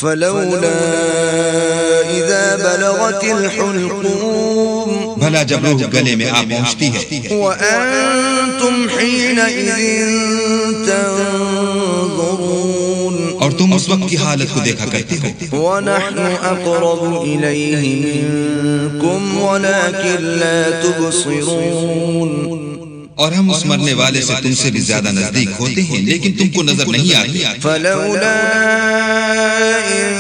फलौला इज़ा बलगतिल हुल्क़ूम, भला जब रूह गले में आ पहुंचती है, व अंतुम हीनइज़िन तंज़ुरून, और तुम उस वक्त की हालत को देखा करते हो, व नहनु अक़रबु इलैहि मिनकुम वलाकिन ला तुबसिरून, और हम उस मरने वाले से तुमसे भी ज्यादा नजदीक होते हैं लेकिन तुमको नजर नहीं आते। फलौला इन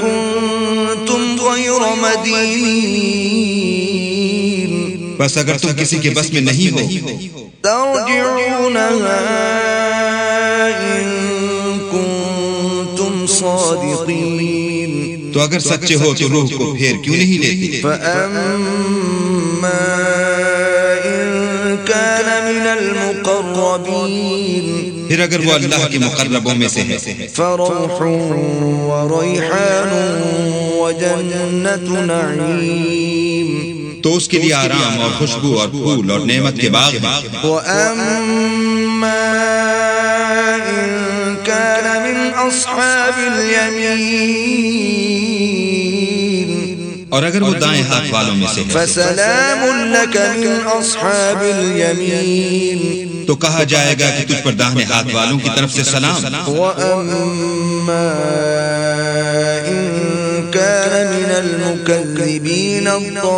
कुंतुम गैर मदीनीन, बस अगर तुम किसी के बस में नहीं हो, तर्जिऊनहा इन कुंतुम सादिकीन, तो अगर सच्चे हो तो रूह को फेर क्यों नहीं लेते। फअम्मा कान मिनल मुक़र्रबीन, फिर अगर वो अल्लाह के मुक़र्रबों में से है, फरौहुन व रैहानुन व जन्नतु नईम, तो उसके लिए आराम और खुशबू और फूल और नेमत के बाग हैं। व अम्मा इन कान मिन अस्हाबिल यमीन, और अगर वो दाएं हाथ वालों में से है, फसलामुन लक मिन अस्हाबिल यमीन, तो कहा जाएगा कि तुझ पर दाहिने हाथ वालों की तरफ से सलाम। व अम्मा इन कान मिनल मुकज़्ज़िबीन अद्दाल्लीन,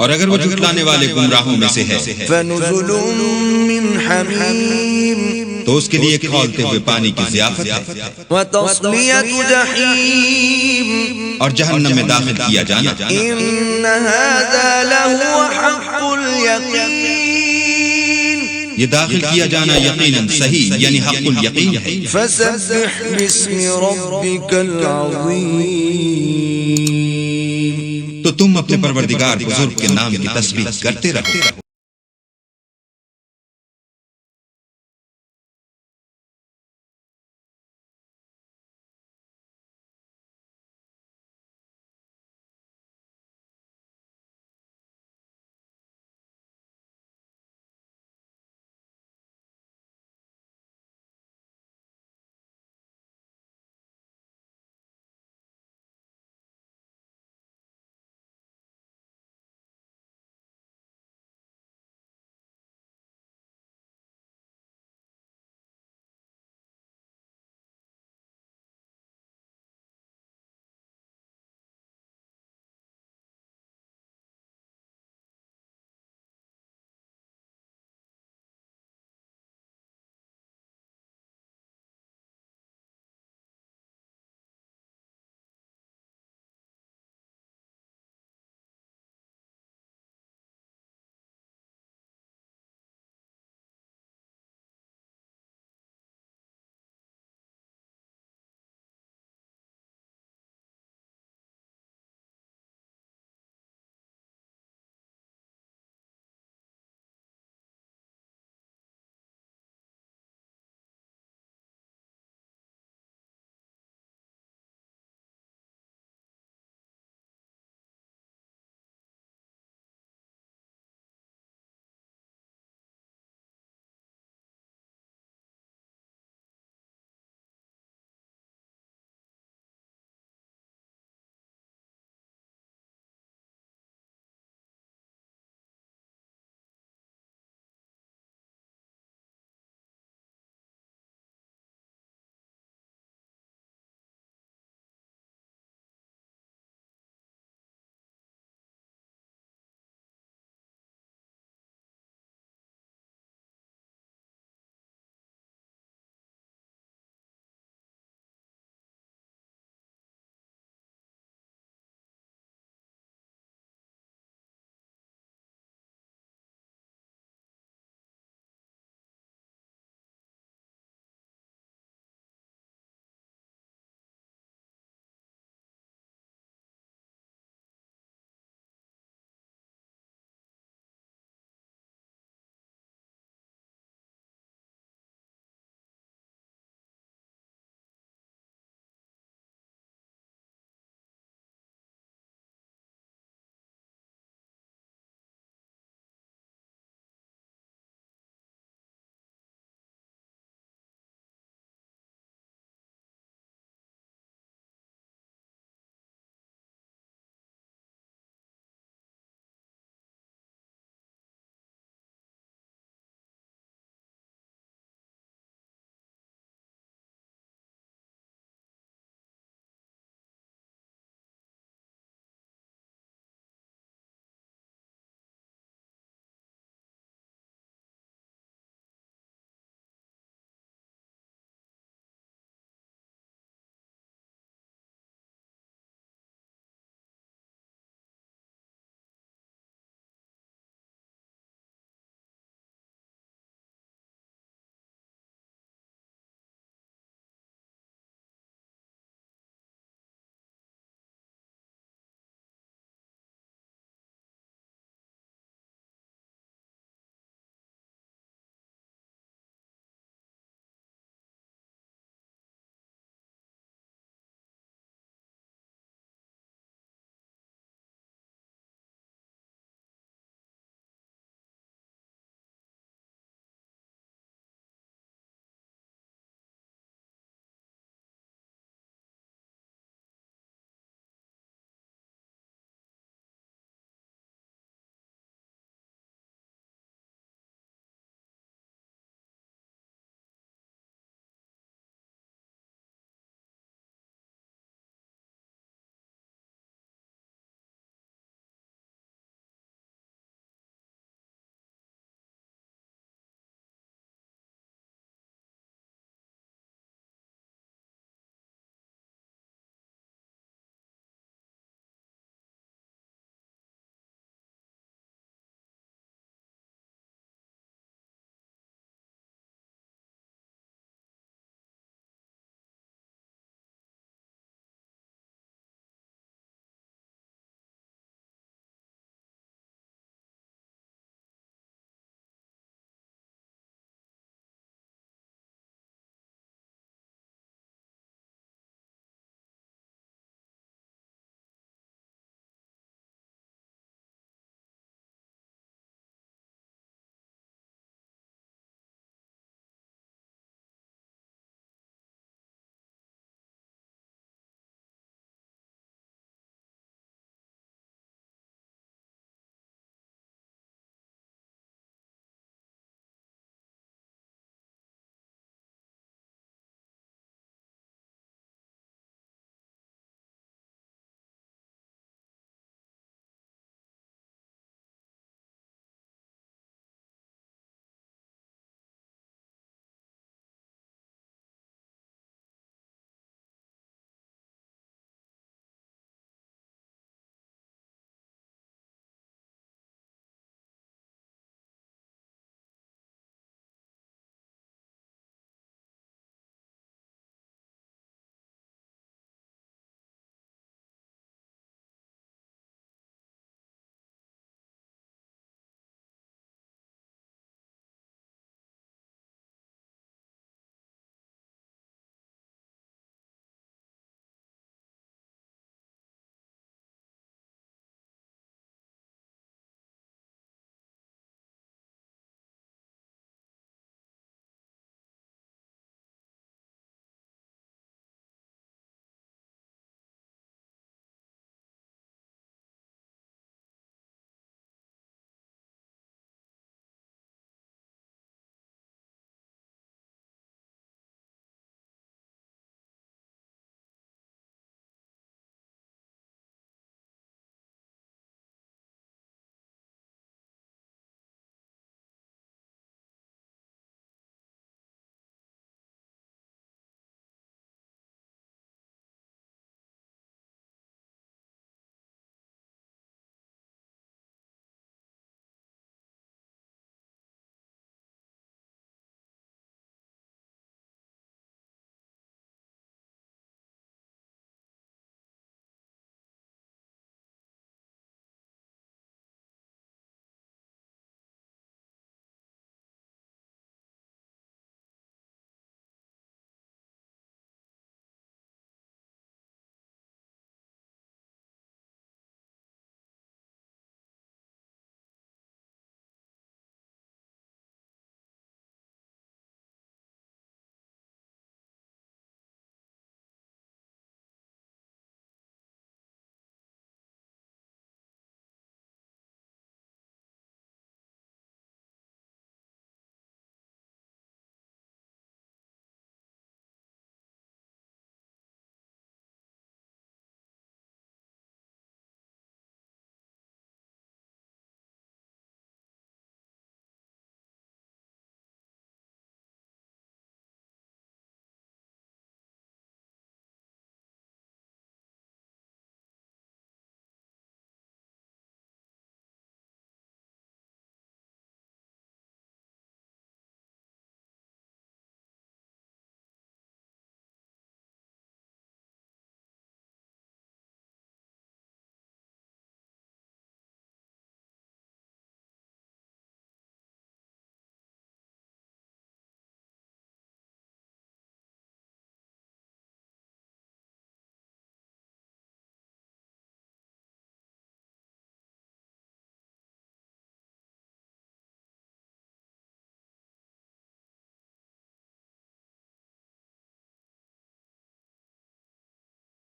और अगर वो झुटलाने वाले गुमराहों में से है, फनुज़ुलुम मिन हमीम, तो उसके लिए खौलते हुए पानी की ज़ियाफत है, व तस्लियतु जहीम, और जहन्नम में दाखिल किया जाना। इन्न हाज़ा लहुव हक़्क़ुल यक़ीन, ये दाखिल किया जाना यकीनन सही यानी हक़्क़ुल यकीन है। फसब्बिह बिस्मि रब्बिकल अज़ीम, तो तुम अपने परवरदिगार बुजुर्ग के नाम की तस्बीह करते रहो।